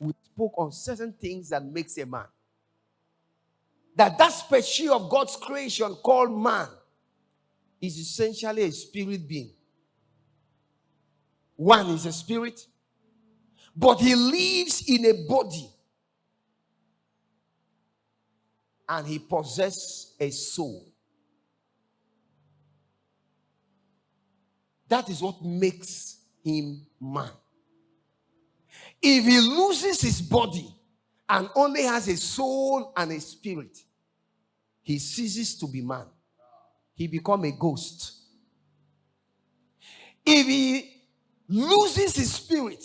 we spoke on certain things that makes a man. That species of God's creation called man is essentially a spirit being. One is a spirit, but he lives in a body and he possesses a soul. That is what makes him man. If he loses his body and only has a soul and a spirit, he ceases to be man. He becomes a ghost. If he loses his spirit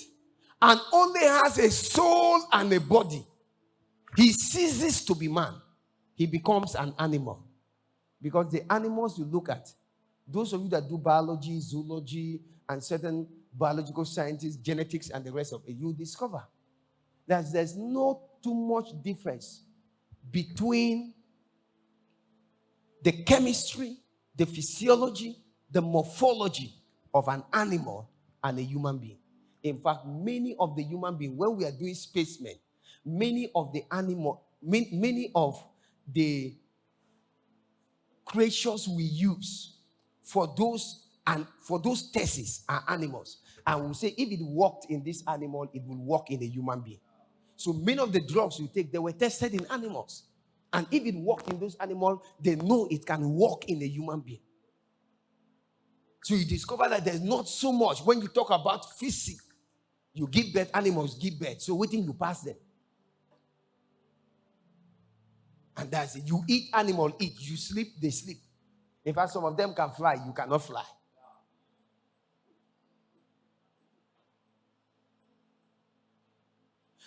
and only has a soul and a body, he ceases to be man. He becomes an animal. Because the animals you look at, those of you that do biology, zoology, and certain biological sciences, genetics, and the rest of it, you discover that there's not too much difference between the chemistry, the physiology, the morphology of an animal and a human being. In fact, many of the human beings, when we are doing spacemen, many of the creatures we use for those tests are animals. And we say if it worked in this animal, it will work in a human being. So many of the drugs you take, they were tested in animals. And if it worked in those animals, they know it can work in a human being. So you discover that there's not so much. When you talk about physics, you give birth, animals give birth. So waiting, you pass them. And that's it. You eat, animal eat. You sleep, they sleep. In fact, some of them can fly. You cannot fly.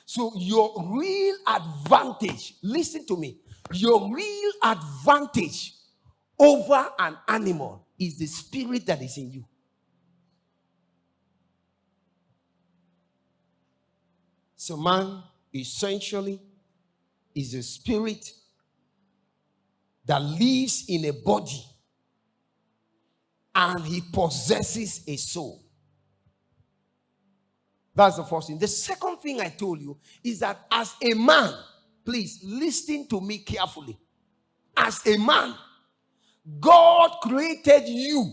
So your real advantage, listen to me, your real advantage over an animal is the spirit that is in you. So man essentially is a spirit that lives in a body and he possesses a soul. That's the first thing. The second thing I told you is that as a man, please listen to me carefully. As a man, God created you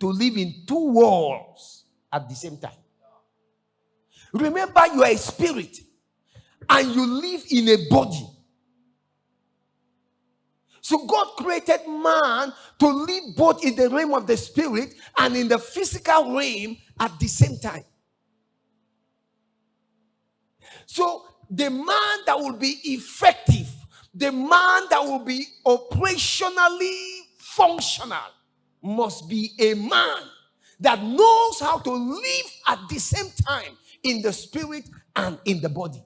to live in two worlds at the same time. Remember, you are a spirit and you live in a body. So God created man to live both in the realm of the spirit and in the physical realm at the same time. So the man that will be effective, the man that will be operationally functional, must be a man that knows how to live at the same time in the spirit and in the body.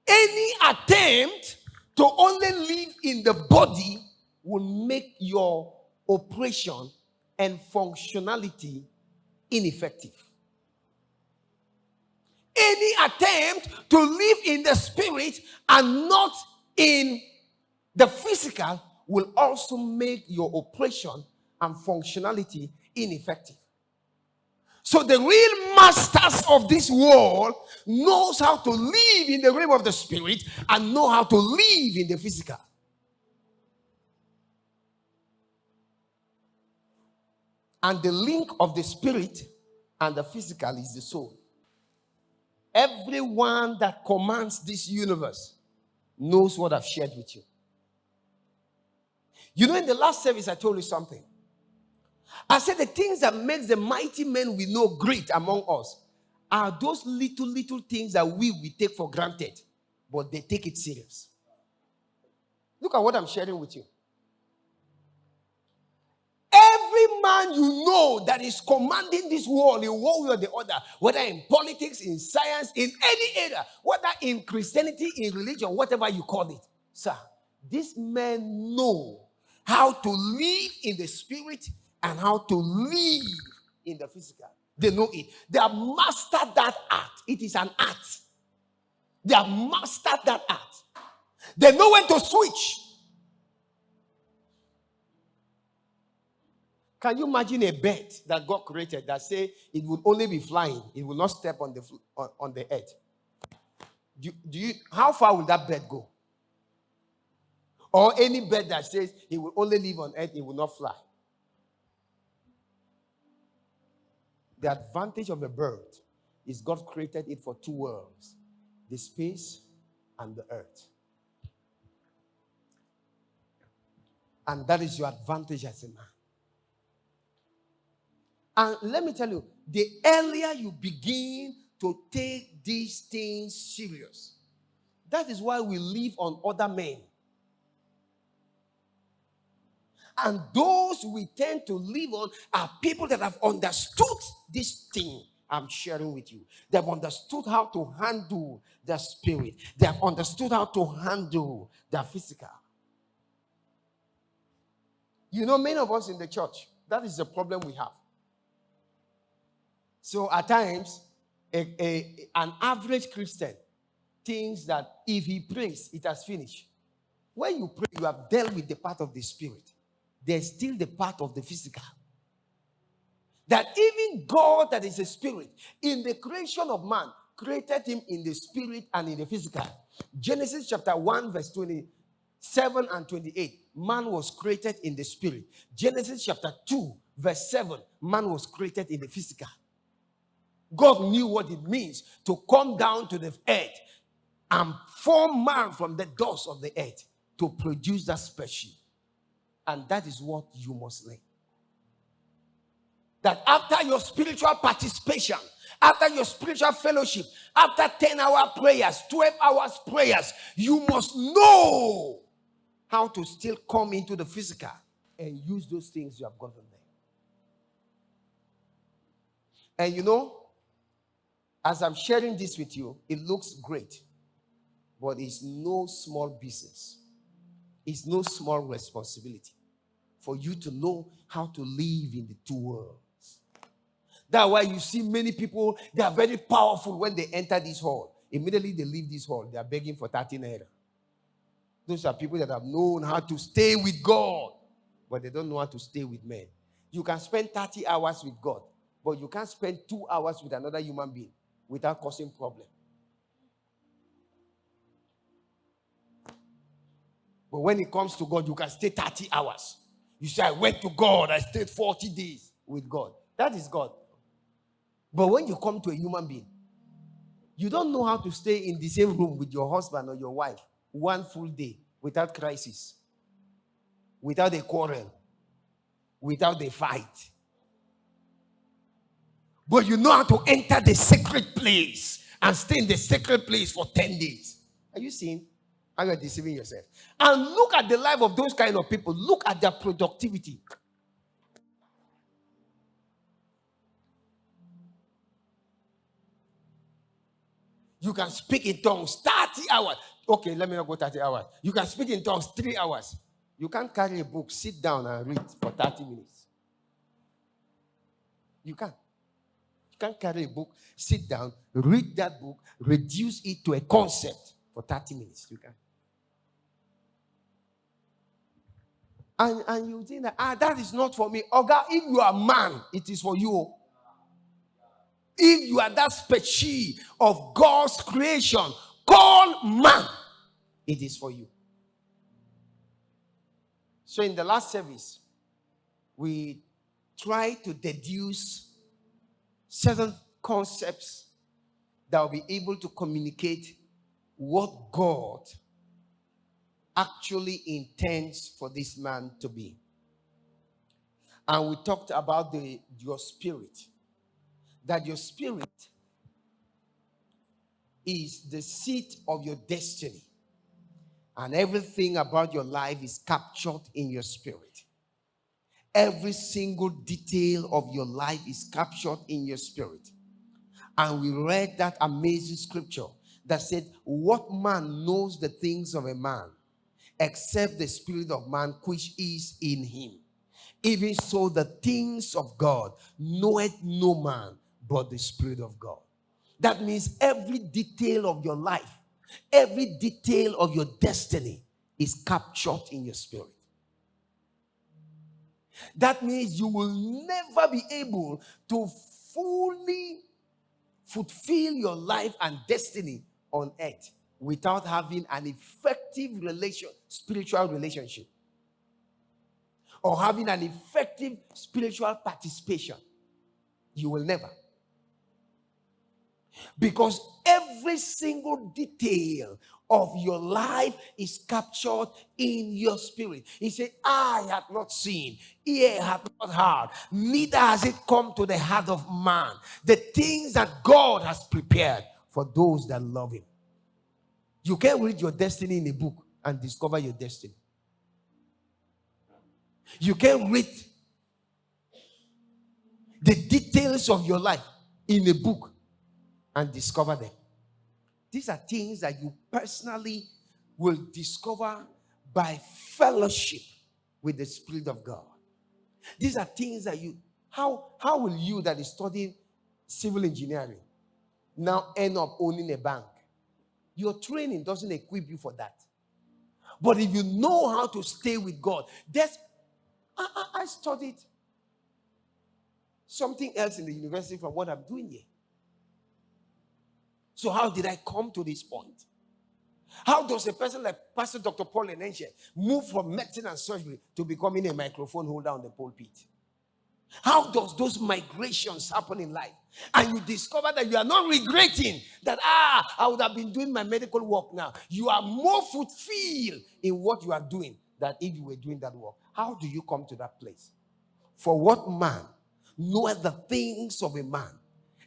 Any attempt to only live in the body will make your operation and functionality ineffective. Any attempt to live in the spirit and not in the physical will also make your operation and functionality ineffective. So the real masters of this world knows how to live in the realm of the spirit and know how to live in the physical. And the link of the spirit and the physical is the soul. Everyone that commands this universe knows what I've shared with you. You know, in the last service, I told you something. I said the things that makes the mighty men we know great among us are those little things that we take for granted, but they take it serious. Look at what I'm sharing with you. Every man you know that is commanding this world in one way or the other, whether in politics, in science, in any area, whether in Christianity, in religion, whatever you call it, sir, these men know how to live in the spirit and how to live in the physical. They know it. They have mastered that art. It is an art. They have mastered that art. They know when to switch. Can you imagine a bird that God created that say it will only be flying, it will not step on the earth? How far will that bird go? Or any bird that says he will only live on earth, he will not fly. The advantage of a bird is God created it for two worlds, the space and the earth. And that is your advantage as a man. And let me tell you, the earlier you begin to take these things serious, that is why we live on other men. And those we tend to live on are people that have understood this thing I'm sharing with you. They have understood how to handle their spirit. They have understood how to handle their physical. You know, many of us in the church, that is the problem we have. So at times, an average Christian thinks that if he prays, it has finished. When you pray, you have dealt with the part of the spirit. There's still the part of the physical. That even God that is a spirit, in the creation of man, created him in the spirit and in the physical. Genesis chapter 1 verse 27 and 28, man was created in the spirit. Genesis chapter 2 verse 7, man was created in the physical. God knew what it means to come down to the earth and form man from the dust of the earth to produce that species. And that is what you must learn. That after your spiritual participation, after your spiritual fellowship, after 10-hour prayers, 12 hours prayers, you must know how to still come into the physical and use those things you have gotten there. And you know, as I'm sharing this with you, it looks great, but it's no small business. It's no small responsibility for you to know how to live in the two worlds. That's why you see many people, they are very powerful when they enter this hall. Immediately they leave this hall, they are begging for 30 naira. Those are people that have known how to stay with God, but they don't know how to stay with men. You can spend 30 hours with God, but you can't spend 2 hours with another human being without causing problem. But when it comes to God, you can stay 30 hours. You say, I went to God, I stayed 40 days with God. That is God. But when you come to a human being, you don't know how to stay in the same room with your husband or your wife one full day without crisis, without a quarrel, without a fight. But you know how to enter the sacred place and stay in the sacred place for 10 days. Are you seeing how you're deceiving yourself? And look at the life of those kind of people. Look at their productivity. You can speak in tongues 30 hours. Okay, let me not go 30 hours. You can speak in tongues 3 hours. You can't carry a book, sit down and read for 30 minutes. You can't. You can't carry a book, sit down, read that book, reduce it to a concept for 30 minutes. You can't. And you think that, that is not for me. Oga, if you are a man, it is for you. If you are that species of God's creation called man, it is for you. So in the last service, we try to deduce certain concepts that will be able to communicate what God actually intends for this man to be. And we talked about your spirit. That your spirit is the seat of your destiny. And everything about your life is captured in your spirit. Every single detail of your life is captured in your spirit. And we read that amazing scripture that said, what man knows the things of a man except the spirit of man which is in him? Even so the things of God knoweth no man but the Spirit of God. That means every detail of your life, every detail of your destiny is captured in your spirit. That means you will never be able to fully fulfill your life and destiny on earth without having an effective spiritual relationship, or having an effective spiritual participation. You will never. Because every single detail of your life is captured in your spirit. He said, "Eye hath not seen, ear hath not heard, neither has it come to the heart of man, the things that God has prepared for those that love him." You can't read your destiny in a book and discover your destiny. You can't read the details of your life in a book and discover them. These are things that you personally will discover by fellowship with the Spirit of God. These are things that how will you that is studying civil engineering now end up owning a bank? Your training doesn't equip you for that. But if you know how to stay with God, I studied something else in the university from what I'm doing here. So how did I come to this point? How does a person like Pastor Dr. Paul Enenche move from medicine and surgery to becoming a microphone holder on the pulpit? How does those migrations happen in life? And you discover that you are not regretting that, I would have been doing my medical work now. You are more fulfilled in what you are doing than if you were doing that work. How do you come to that place? For what man knoweth the things of a man,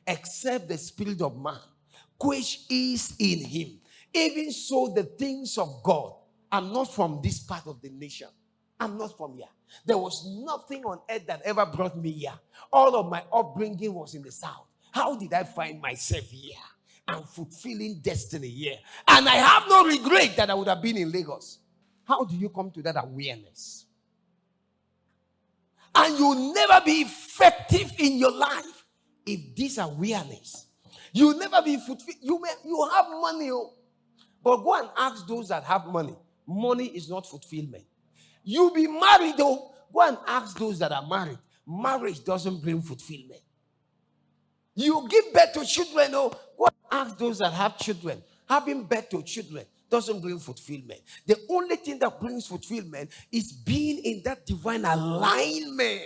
except the spirit of man, which is in him? Even so, the things of God. I'm not from this part of the nation. I'm not from here. There was nothing on earth that ever brought me here. All of my upbringing was in the south. How did I find myself here? I'm fulfilling destiny here. And I have no regret that I would have been in Lagos. How do you come to that awareness? And you'll never be effective in your life if this awareness. You'll never be fulfilled. You have money, but go and ask those that have money. Money is not fulfillment. You be married, though. Go and ask those that are married. Marriage doesn't bring fulfillment. You give birth to children, though. Go and ask those that have children. Having birth to children doesn't bring fulfillment. The only thing that brings fulfillment is being in that divine alignment.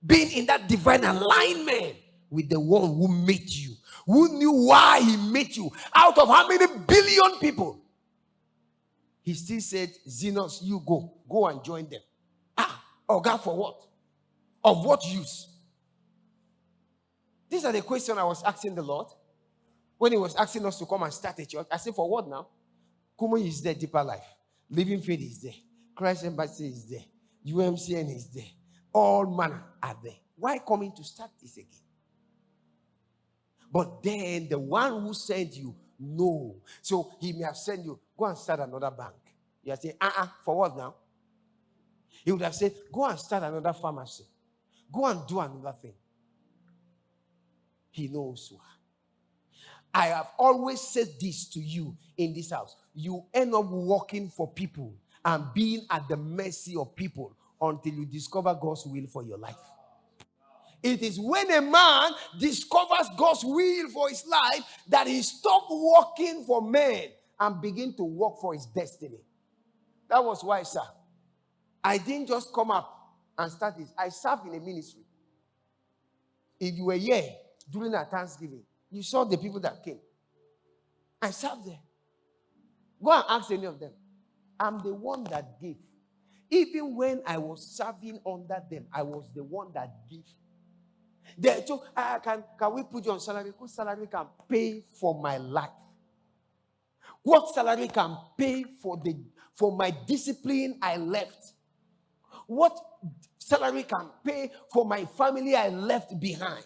Being in that divine alignment with the one who made you. Who knew why he made you? Out of how many billion people? He still said, "Zenos, you go. Go and join them." Oh God, for what? Of what use? These are the questions I was asking the Lord when he was asking us to come and start a church. I said, for what now? Kumo is there, Deeper Life. Living Faith is there. Christ Embassy is there. UMCN is there. All manner are there. Why coming to start this again? But then the one who sent you, no. So he may have sent you, go and start another bank. You are saying, for what now? He would have said, go and start another pharmacy. Go and do another thing. He knows why. I have always said this to you in this house. You end up working for people and being at the mercy of people until you discover God's will for your life. It is when a man discovers God's will for his life that he stops working for men and begin to work for his destiny. That was why, sir, I didn't just come up and start this. I served in a ministry. If you were here during our Thanksgiving, you saw the people that came. I served there. Go and ask any of them. I'm the one that gave. Even when I was serving under them, I was the one that gave. They told, can we put you on salary? What salary can pay for my life? What salary can pay for my discipline I left? What salary can pay for my family I left behind?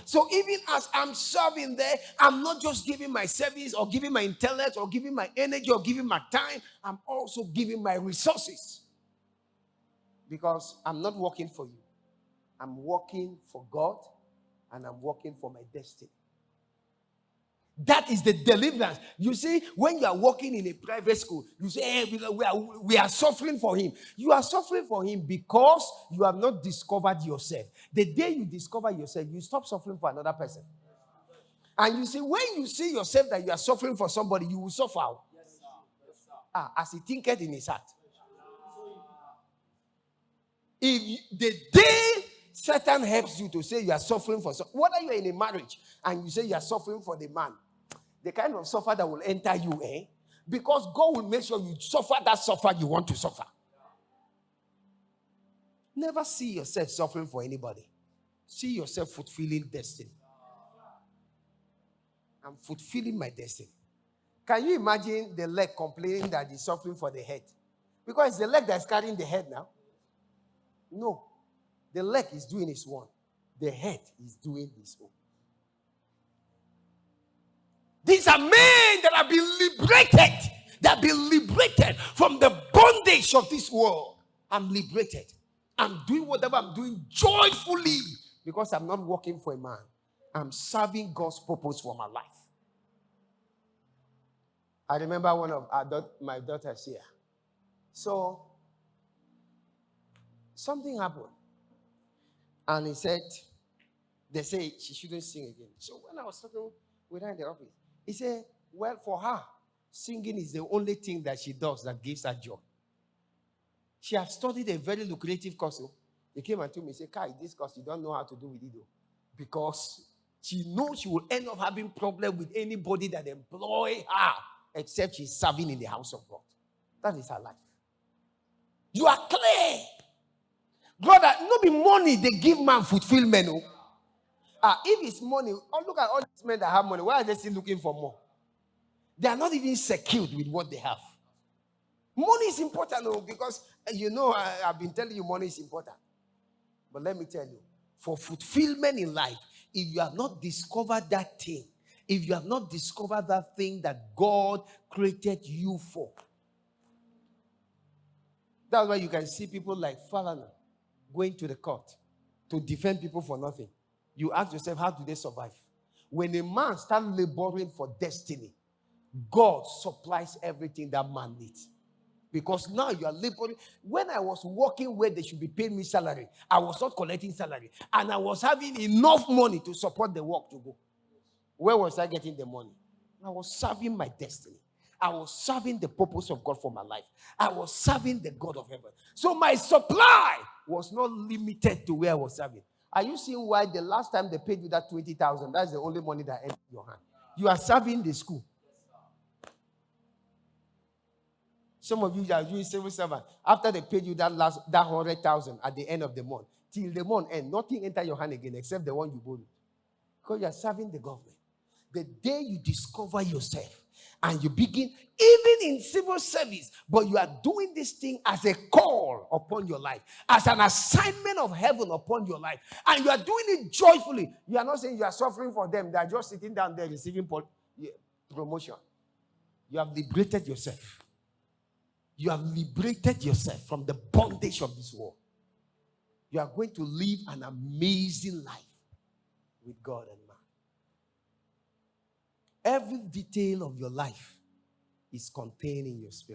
So even as I'm serving there, I'm not just giving my service or giving my intellect or giving my energy or giving my time. I'm also giving my resources. Because I'm not working for you. I'm working for God and I'm working for my destiny. That is the deliverance. You see, when you are working in a private school, you say, hey, we are suffering for him. You are suffering for him because you have not discovered yourself. The day you discover yourself, you stop suffering for another person. And you see, when you see yourself that you are suffering for somebody, you will suffer. As he thinketh in his heart. If the day Satan helps you to say you are suffering for whether you are in a marriage and you say you are suffering for the man, the kind of suffer that will enter you, because God will make sure you suffer that suffer you want to suffer. Never see yourself suffering for anybody. See yourself fulfilling destiny. I'm fulfilling my destiny. Can you imagine the leg complaining that he's suffering for the head? Because it's the leg that's carrying the head now. No. The leg is doing its one. The head is doing its own. These are men that have been liberated. They have been liberated from the bondage of this world. I'm liberated. I'm doing whatever I'm doing joyfully because I'm not working for a man. I'm serving God's purpose for my life. I remember one of my daughters here. So, something happened. And he said, they say she shouldn't sing again. So when I was talking with her in the office, he said, well, for her, singing is the only thing that she does that gives her joy. She has studied a very lucrative course. He came and told me, he said, Kai, this course, you don't know how to do with it though. Because she knows she will end up having problem with anybody that employ her, except she's serving in the house of God. That is her life. You are clear. Brother, no be money they give man fulfillment. If it's money, look at all these men that have money. Why are they still looking for more? They are not even secured with what they have. Money is important, because I've been telling you money is important. But let me tell you, for fulfillment in life, if you have not discovered that thing, if you have not discovered that thing that God created you for, that's why you can see people like Falana going to the court to defend people for nothing. You ask yourself, how do they survive? When a man starts laboring for destiny, God supplies everything that man needs. Because now you are laboring. When I was working where they should be paying me salary, I was not collecting salary. And I was having enough money to support the work to go. Where was I getting the money? I was serving my destiny. I was serving the purpose of God for my life. I was serving the God of heaven. So my supply was not limited to where I was serving. Are you seeing why the last time they paid you that 20,000, that's the only money that entered your hand? You are serving the school. Some of you are doing civil servant. After they paid you that 100,000 at the end of the month, till the month end, nothing enter your hand again except the one you borrowed. Because you are serving the government. The day you discover yourself and you begin, even in civil service, but you are doing this thing as a call upon your life, as an assignment of heaven upon your life, and you are doing it joyfully. You are not saying you are suffering for them. They are just sitting down there receiving promotion. You have liberated yourself. You have liberated yourself from the bondage of this world. You are going to live an amazing life with God and man. Every detail of your life is contained in your spirit.